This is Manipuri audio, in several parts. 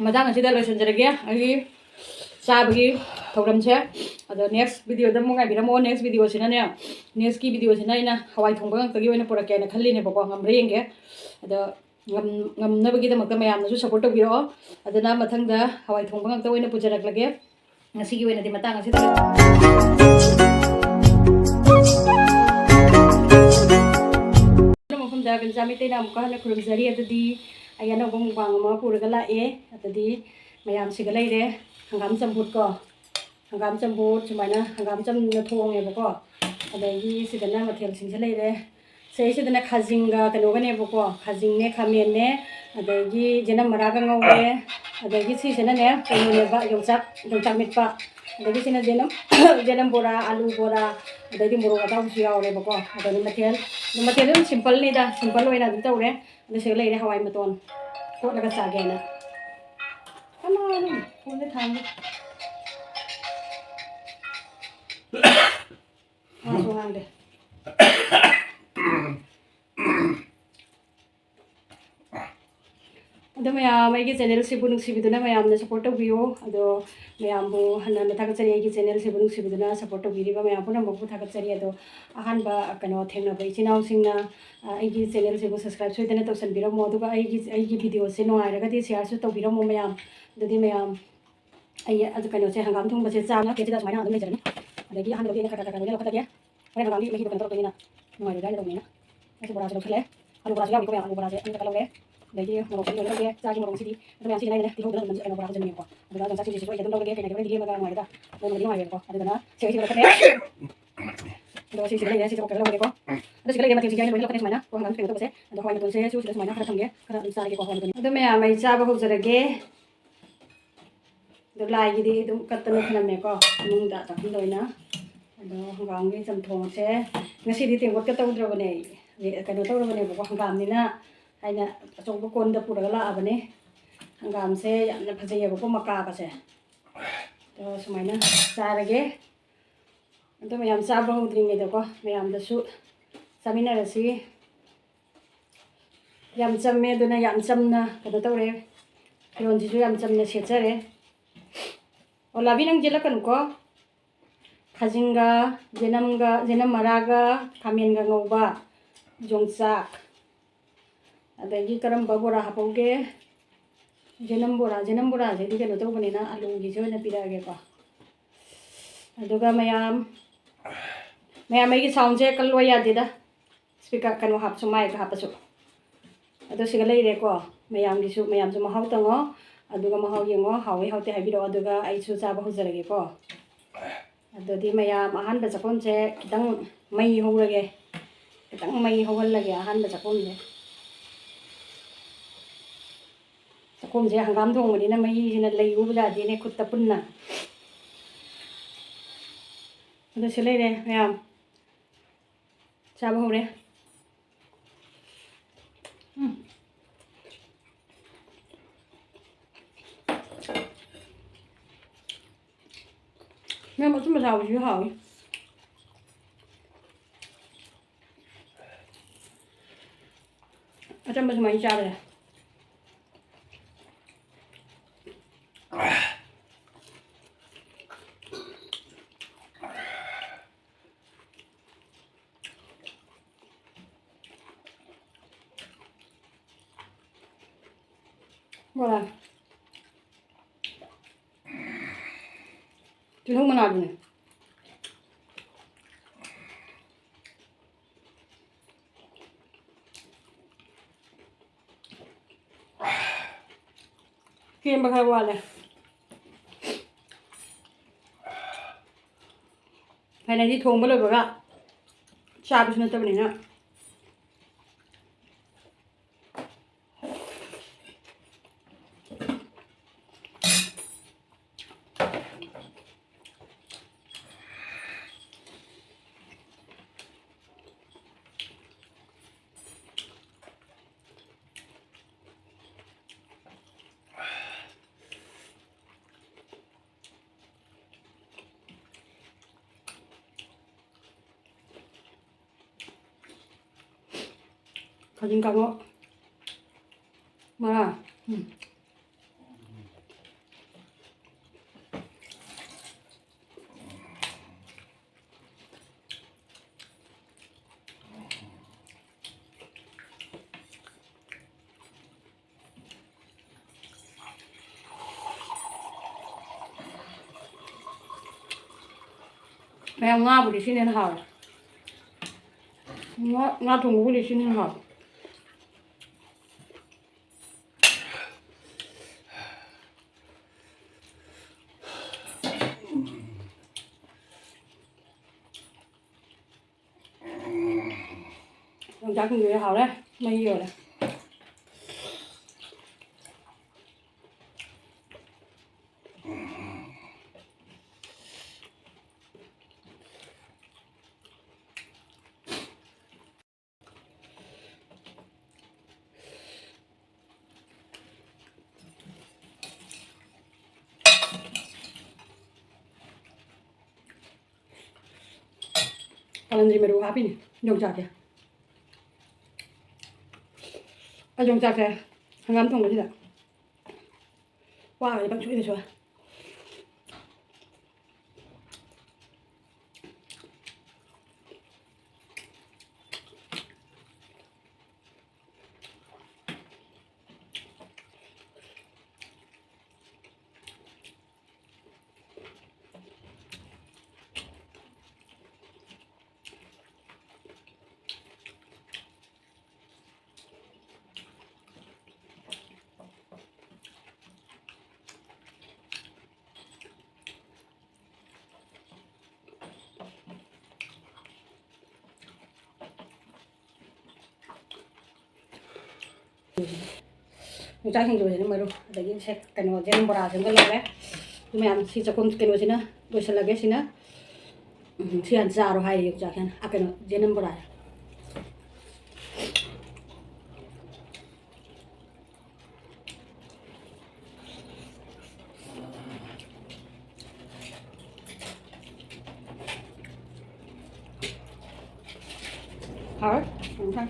ꯃꯇꯥꯡ ꯑꯁꯤꯗ ꯂꯣꯏꯁꯤꯟꯖꯔꯒꯦ ꯑꯩꯒꯤ ꯆꯥꯕꯒꯤ ꯊꯧꯔꯝꯁꯦ ꯑꯗꯣ ꯅꯦꯛꯁ ꯚꯤꯗꯤꯑꯣꯗ ꯑꯃꯨꯛ ꯉꯥꯏꯕꯤꯔꯝꯃꯣ ꯅꯦꯛꯁ ꯚꯤꯗꯤꯑꯣꯁꯤꯅꯅꯦ ꯅꯦꯛꯁꯀꯤ ꯚꯤꯗꯤꯑꯣꯁꯤꯅ ꯑꯩꯅ ꯍꯋꯥꯏ ꯊꯣꯡꯕ ꯉꯥꯛꯇꯒꯤ ꯑꯣꯏꯅ ꯄꯨꯔꯛꯀꯦꯅ ꯈꯜꯂꯤꯅꯦꯕꯀꯣ ꯉꯝꯕ꯭ꯔꯥ ꯌꯦꯡꯒꯦ ꯑꯗꯣ ꯉꯝꯅꯕꯒꯤꯗꯃꯛꯇ ꯃꯌꯥꯝꯅꯁꯨ ꯁꯞꯄꯣꯔꯠ ꯇꯧꯕꯤꯔꯛꯑꯣ ꯑꯗꯨꯅ ꯃꯊꯪꯗ ꯍꯋꯥꯏ ꯊꯣꯡꯕ ꯉꯥꯛꯇ ꯑꯣꯏꯅ ꯄꯨꯖꯔꯛꯂꯒꯦ ꯉꯁꯤꯒꯤ ꯑꯣꯏꯅꯗꯤ ꯃꯇꯥꯡ ꯑꯁꯤꯗ ꯃꯐꯝꯗ ꯕꯦꯟꯖꯥ ꯃꯩꯇꯩꯅ ꯑꯃꯨꯛꯀ ꯍꯟꯅ ꯈꯨꯔꯨꯝꯖꯔꯤ ꯑꯗꯨꯗꯤ ꯑꯩ ꯑꯅꯧꯕ ꯃꯨꯛꯕꯥꯡ ꯑꯃ ꯄꯨꯔꯒ ꯂꯥꯛꯑꯦ ꯑꯗꯨꯗꯤ ꯃꯌꯥꯝꯁꯤꯒ ꯂꯩꯔꯦ ꯍꯪꯒꯥꯝ ꯆꯝꯐꯨꯠ ꯀꯣ ꯍꯪꯒꯥꯝ ꯆꯝꯐꯨꯠ ꯁꯨꯃꯥꯏꯅ ꯍꯪꯒꯥꯝ ꯆꯝꯅ ꯊꯣꯡꯉꯦꯕꯀꯣ ꯑꯗꯒꯤ ꯁꯤꯗꯅ ꯃꯊꯦꯜꯁꯤꯡꯁꯦ ꯂꯩꯔꯦ ꯁꯤꯗꯅ ꯈꯥꯖꯤꯡꯒ ꯀꯩꯅꯣꯒꯅꯦꯕꯀꯣ ꯈꯥꯖꯤꯡꯅꯦ ꯈꯥꯃꯦꯟꯅꯦ ꯑꯗꯒꯤ ꯖꯦꯅꯝ ꯃꯔꯥꯒ ꯉꯧꯔꯦ ꯑꯗꯒꯤ ꯁꯤꯁꯤꯅꯅꯦ ꯀꯩꯅꯣꯅꯦꯕ ꯌꯣꯡꯆꯥꯛ ꯃꯤꯠꯄ ꯑꯗꯒꯤ ꯁꯤꯅ ꯖꯦꯅꯝ ꯕꯣꯔꯥ ꯑꯂꯨ ꯕꯣꯔꯥ ꯑꯗꯩꯗꯤ ꯃꯣꯔꯣꯛ ꯑꯇꯥꯎꯕꯁꯨ ꯌꯥꯎꯔꯦꯕꯀꯣ ꯑꯗꯨꯅ ꯃꯊꯦꯜ ꯑꯗꯨꯝ ꯁꯤꯝꯄꯜꯅꯤꯗ ꯁꯤꯝꯄꯜ ꯑꯣꯏꯅ ꯑꯗꯨꯝ ꯇꯧꯔꯦ ꯑꯗꯨ ꯁꯤꯗ ꯂꯩꯔꯦ ꯍꯋꯥꯏ ꯃꯇꯣꯟ ꯀꯣꯠꯂꯒ ꯆꯥꯒꯦꯅ ꯀꯅꯥꯅꯣ ꯐꯣꯟꯁꯦ ꯊꯥꯡꯒꯦ ꯃꯥꯁꯨ ꯉꯥꯡꯗꯦ ꯑꯗꯣ ꯃꯌꯥꯝ ꯑꯩꯒꯤ ꯆꯦꯅꯦꯜꯁꯤꯕꯨ ꯅꯨꯡꯁꯤꯕꯤꯗꯨꯅ ꯃꯌꯥꯝꯅ ꯁꯞꯄꯣꯔꯠ ꯇꯧꯕꯤꯌꯨ ꯑꯗꯣ ꯃꯌꯥꯝꯕꯨ ꯍꯟꯅ ꯊꯥꯒꯠꯆꯔꯤ ꯑꯩꯒꯤ ꯆꯦꯅꯦꯜꯁꯤꯕꯨ ꯅꯨꯡꯁꯤꯕꯤꯗꯨꯅ ꯁꯞꯄꯣꯔꯠ ꯇꯧꯕꯤꯔꯤꯕ ꯃꯌꯥꯝ ꯄꯨꯝꯅꯃꯛꯄꯨ ꯊꯥꯒꯠꯆꯔꯤ ꯑꯗꯣ ꯑꯍꯥꯟꯕ ꯊꯦꯡꯅꯕ ꯏꯆꯤꯜ ꯏꯅꯥꯎꯁꯤꯡꯅ ꯑꯩꯒꯤ ꯆꯦꯅꯦꯜꯁꯤꯕꯨ ꯁꯕꯁꯀ꯭ꯔꯥꯏꯕ ꯁꯣꯏꯗꯅ ꯇꯧꯁꯟꯕꯤꯔꯝꯃꯣ ꯑꯗꯨꯒ ꯑꯩꯒꯤ ꯚꯤꯗꯤꯑꯣꯁꯦ ꯅꯨꯡꯉꯥꯏꯔꯒꯗꯤ ꯁꯤꯌꯥꯔꯁꯨ ꯇꯧꯕꯤꯔꯝꯃꯣ ꯃꯌꯥꯝ ꯑꯗꯨꯗꯤ ꯃꯌꯥꯝ ꯑꯩ ꯀꯩꯅꯣꯁꯦ ꯍꯪꯒꯥꯝ ꯊꯣꯡꯕꯁꯦ ꯆꯥꯕ ꯁꯤꯗ ꯁꯨꯃꯥꯏꯅ ꯑꯗꯨꯝ ꯂꯩꯖꯔꯅꯤ ꯑꯗꯒꯤ ꯑꯍꯥꯟꯕꯗꯤ ꯑꯩꯅ ꯈꯔ ꯂꯧꯈꯠꯂꯒꯦ ꯍꯣꯔꯦꯟ ꯍꯪꯒꯥꯝꯒꯤ ꯃꯍꯤꯗꯣ ꯀꯩꯅꯣ ꯇꯧꯔꯛꯇꯣꯏꯅꯤꯅ ꯅꯨꯡꯉꯥꯏꯔꯣꯏꯗ꯭ꯔꯥ ꯇꯧꯕꯅꯤꯅ ꯑꯩꯁꯨ ꯕꯣꯔꯥꯁꯦ ꯂꯧꯁꯜꯂꯦ ꯑꯂꯨ ꯕꯣꯔꯥꯁꯨ ꯌꯥꯎꯏꯀꯣ ꯃꯌꯥꯝ ꯑꯂꯨ ꯕꯣꯔꯥꯁꯦ ꯑꯅꯤꯈꯛ ꯂꯧꯔꯦ ꯑꯗꯒꯤ ꯃꯣꯔꯣꯛꯁꯤꯗꯤ ꯂꯣꯏꯅ ꯂꯧꯒꯦ ꯆꯥꯒꯤ ꯃꯣꯔꯣꯛꯁꯤꯗꯤ ꯑꯗꯨ ꯃꯌꯥꯝ ꯁꯤꯖꯤꯟꯅꯩꯗꯅ ꯇꯤꯜꯍꯧꯗꯅ ꯑꯗꯨꯝ ꯀꯩꯅꯣ ꯕꯣꯔꯥ ꯍꯥꯞꯆꯟꯅꯤꯡꯉꯦꯀꯣ ꯑꯗꯨꯒ ꯌꯣꯡꯆꯥꯛ ꯁꯤꯡꯁꯤꯁꯨ ꯑꯩ ꯑꯗꯨꯝ ꯂꯧꯔꯒꯦ ꯀꯩꯅꯣ ꯍꯣꯔꯦꯟ ꯂꯦꯝꯃꯒ ꯅꯨꯡꯉꯥꯏꯒꯗ꯭ꯔꯥ ꯂꯣꯏꯅꯗꯤ ꯅꯨꯡꯉꯥꯏꯔꯦꯕꯀꯣ ꯑꯗꯨꯗꯨꯅ ꯁꯤꯁꯤ ꯂꯧꯈꯠꯂꯦ ꯑꯗꯨꯒ ꯁꯤꯁꯤꯗ ꯂꯩꯔꯦ ꯁꯤꯁꯦ ꯀꯣꯛꯇꯒ ꯂꯧꯔꯒꯦꯀꯣ ꯑꯗꯣ ꯁꯤꯗ ꯂꯩꯔꯦ ꯃꯊꯦꯜꯁꯤꯡꯁꯦ ꯑꯩꯅ ꯂꯣꯏꯅ ꯂꯧꯈꯠꯂꯦ ꯁꯨꯃꯥꯏꯅ ꯍꯪꯒꯥꯝ ꯀꯩꯅꯣ ꯇꯧꯕꯁꯦ ꯑꯗꯣ ꯍꯋꯥꯏ ꯃꯇꯣꯟꯁꯦ ꯁꯤꯗ ꯁꯨꯃꯥꯏꯅ ꯈꯔ ꯊꯝꯒꯦ ꯈꯔ ꯑꯗꯨꯝ ꯆꯥꯔꯒꯦꯀꯣ ꯍꯋꯥꯏ ꯃꯇꯣꯟ ꯑꯗꯣ ꯃꯌꯥꯝ ꯑꯩ ꯆꯥꯕ ꯍꯧꯖꯔꯒꯦ ꯑꯗꯣ ꯂꯥꯏꯒꯤꯗꯤ ꯑꯗꯨꯝ ꯀꯠꯇꯅ ꯊꯝꯂꯝꯃꯦꯀꯣ ꯏꯃꯨꯡꯗ ꯆꯥꯛꯈꯨꯝꯗ ꯑꯣꯏꯅ ꯑꯗꯣ ꯍꯪꯒꯥꯝꯒꯤ ꯆꯝꯊꯣꯡꯁꯦ ꯉꯁꯤꯗꯤ ꯇꯦꯡꯀꯣꯠꯀ ꯇꯧꯗ꯭ꯔꯕꯅꯦ ꯀꯩꯅꯣ ꯇꯧꯔꯕꯅꯦꯕꯀꯣ ꯍꯪꯒꯥꯝꯅꯤꯅ ꯑꯩꯅ ꯑꯆꯧꯕ ꯀꯣꯟꯗ ꯄꯨꯔꯒ ꯂꯥꯛꯑꯕꯅꯦ ꯍꯪꯒꯥꯝꯁꯦ ꯌꯥꯝꯅ ꯐꯖꯩꯌꯦꯕꯀꯣ ꯃꯀꯥꯒꯁꯦ ꯑꯗꯣ ꯁꯨꯃꯥꯏꯅ ꯆꯥꯔꯒꯦ ꯑꯗꯣ ꯃꯌꯥꯝ ꯆꯥꯕ ꯍꯧꯗ꯭ꯔꯤꯉꯩꯗꯀꯣ ꯃꯌꯥꯝꯗꯁꯨ ꯆꯥꯃꯤꯟꯅꯔꯁꯤ ꯌꯥꯝ ꯆꯝꯃꯦ ꯑꯗꯨꯅ ꯌꯥꯝ ꯆꯝꯅ ꯀꯩꯅꯣ ꯇꯧꯔꯦ ꯐꯤꯔꯣꯟꯁꯤꯁꯨ ꯌꯥꯝ ꯆꯝꯅ ꯁꯦꯠꯆꯔꯦ ꯑꯣꯂꯥꯕꯤ ꯅꯪ ꯌꯦꯠꯂꯛꯀꯅꯨꯀꯣ ꯈꯥꯖꯤꯡꯒ ꯖꯦꯅꯝ ꯃꯔꯥꯒ ꯈꯥꯃꯦꯟꯒ ꯉꯧꯕ ꯌꯣꯡꯆꯥꯛ ꯑꯗꯒꯤ ꯀꯔꯝꯕ ꯕꯣꯔꯥ ꯍꯥꯞꯄꯧꯒꯦ ꯖꯦꯅꯝ ꯕꯣꯔꯥꯁꯤꯗꯤ ꯀꯩꯅꯣ ꯇꯧꯕꯅꯤꯅ ꯑꯂꯨꯒꯤꯁꯨ ꯑꯣꯏꯅ ꯄꯤꯔꯛꯑꯒꯦꯀꯣ ꯑꯗꯨꯒ ꯃꯌꯥꯝ ꯑꯩꯒꯤ ꯁꯥꯎꯟꯁꯦ ꯀꯜꯂꯣ ꯌꯥꯗꯦꯗ ꯁ꯭ꯄꯤꯀꯔ ꯀꯩꯅꯣ ꯍꯥꯞꯄꯁꯨ ꯃꯥꯏꯛ ꯍꯥꯞꯄꯁꯨ ꯑꯗꯣ ꯁꯤꯒ ꯂꯩꯔꯦꯀꯣ ꯃꯌꯥꯝꯁꯨ ꯃꯍꯥꯎ ꯇꯪꯉꯣ ꯑꯗꯨꯒ ꯃꯍꯥꯎ ꯌꯦꯡꯉꯣ ꯍꯥꯎꯋꯤ ꯍꯥꯎꯇꯦ ꯍꯥꯏꯕꯤꯔꯛꯑꯣ ꯑꯗꯨꯒ ꯑꯩꯁꯨ ꯆꯥꯕ ꯍꯧꯖꯔꯒꯦꯀꯣ ꯑꯗꯨꯗꯤ ꯃꯌꯥꯝ ꯑꯍꯥꯟꯕ ꯆꯥꯛꯈꯨꯝꯁꯦ ꯈꯤꯇꯪ ꯃꯩ ꯍꯧꯔꯒꯦ ꯈꯤꯇꯪ ꯃꯩ ꯍꯧꯍꯜꯂꯒꯦ ꯑꯍꯥꯟꯕ ꯆꯥꯛꯈꯨꯝꯁꯦ ꯍꯪꯒꯥꯝ ꯊꯣꯡꯕꯅꯤꯅ ꯃꯩꯁꯤꯅ ꯂꯩꯔꯨꯕ ꯌꯥꯗꯦꯅꯦ ꯈꯨꯠꯇ ꯄꯨꯟꯅ ꯑꯗꯨ ꯁꯤ ꯂꯩꯔꯦ ꯃꯌꯥꯝ ꯆꯥꯕ ꯍꯧꯔꯦ ꯃꯌꯥꯝ ꯑꯆꯨꯝꯕ ꯆꯥꯕꯁꯤꯁꯨ ꯍꯥꯎꯋꯤ ꯑꯆꯝꯕ ꯁꯨꯃꯥꯏꯅ ꯆꯥꯕꯁꯦ ꯕꯣꯔꯥ ꯇꯤꯜꯍꯧ ꯃꯅꯥꯗꯨꯅꯦ ꯀꯦꯝꯕ ꯈꯔ ꯋꯥꯠꯂꯦ ꯍꯥꯏꯅꯗꯤ ꯊꯣꯡꯕ ꯂꯣꯏꯕꯒ ꯆꯥꯕꯁꯨ ꯅꯠꯇꯕꯅꯤꯅ khajing kanggo. Mana? 그냥 nga buri sinin hao nga tung buri sinin hao đồng chắc người hao đấy mấy giờ đấy kalian terima dulu api nih dong cak ya dong cak ya hangam thong cái gì wow bạn chuối được chưa Trang hình rồi thì nó mới được đấy sẽ cái nó gen bora chúng ta lấy đấy nhưng mà ăn thì cho con cái nó gì nữa tôi sẽ lấy cái gì nữa thì ăn ra rồi hay được chắc chắn cái nó gen bora hả không sao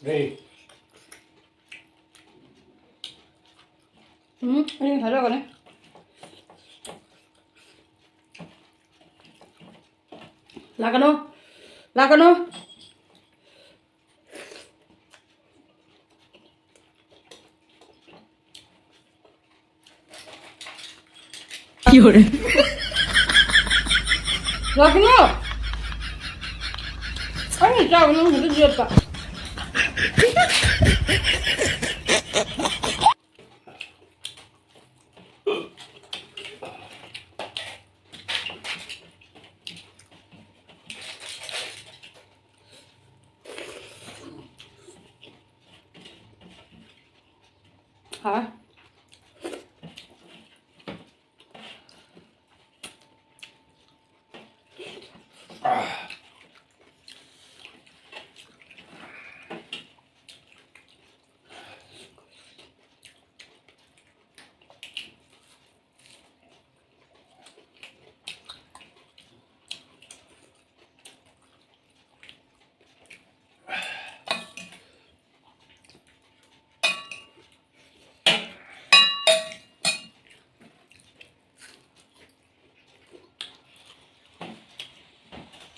Đây. anh thấy rồi đấy là cái nó Fiore là cái nó anh sao nó không được cả hả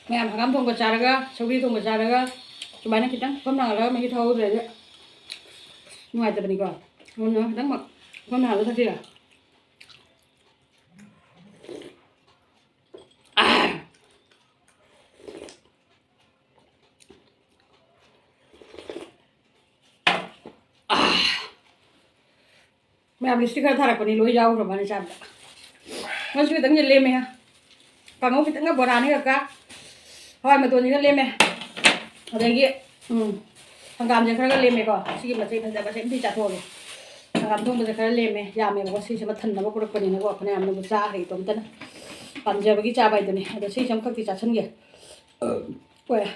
mẹ ăn hangam thong kharaga sogri thong kharaga cobain kita kom nang ala magi thau re ngoài tập này còn ngon nữa đáng mặc kom nang ala thật mẹ mình sticker thà là còn đi lối dao rồi mà này chạm nó chưa tấn nhiên lên mẹ còn không phải tấn ngập bò đàn hết cả thôi mà tôi như lên mẹ ở đây kia thằng cam giờ kharaga lên mẹ coi xí mà chơi thằng giờ sẽ đi chặt thôi thằng cam thông bây giờ kharaga lên mẹ ya mẹ bảo xí sẽ bắt thần nó bắt được cái này nó gọi cái này nó bắt ra thì tóm tên còn giờ cái cha bài tụi này ở xí chấm các thì chặt chân kìa quay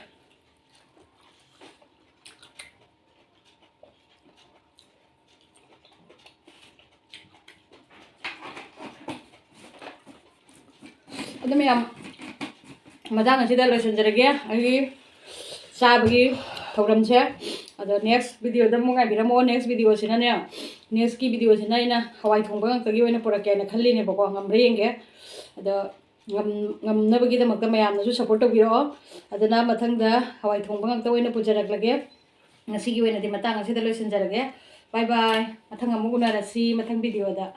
itu meyam madang asida loisinjarage agi sabagi thauramse ado next video da mungai biramo next video sina ne next ki video sina ina hawai thongba ngak tagi oina porake na khalli ne bako ngamre yenge ado ngam nabagi da makta mayam na su support tobiro adana mathang da hawai thongba ngak ta oina pujarak lage ngasi gi oina di matang asida loisinjarage bye bye mathang amuguna rasi mathang video da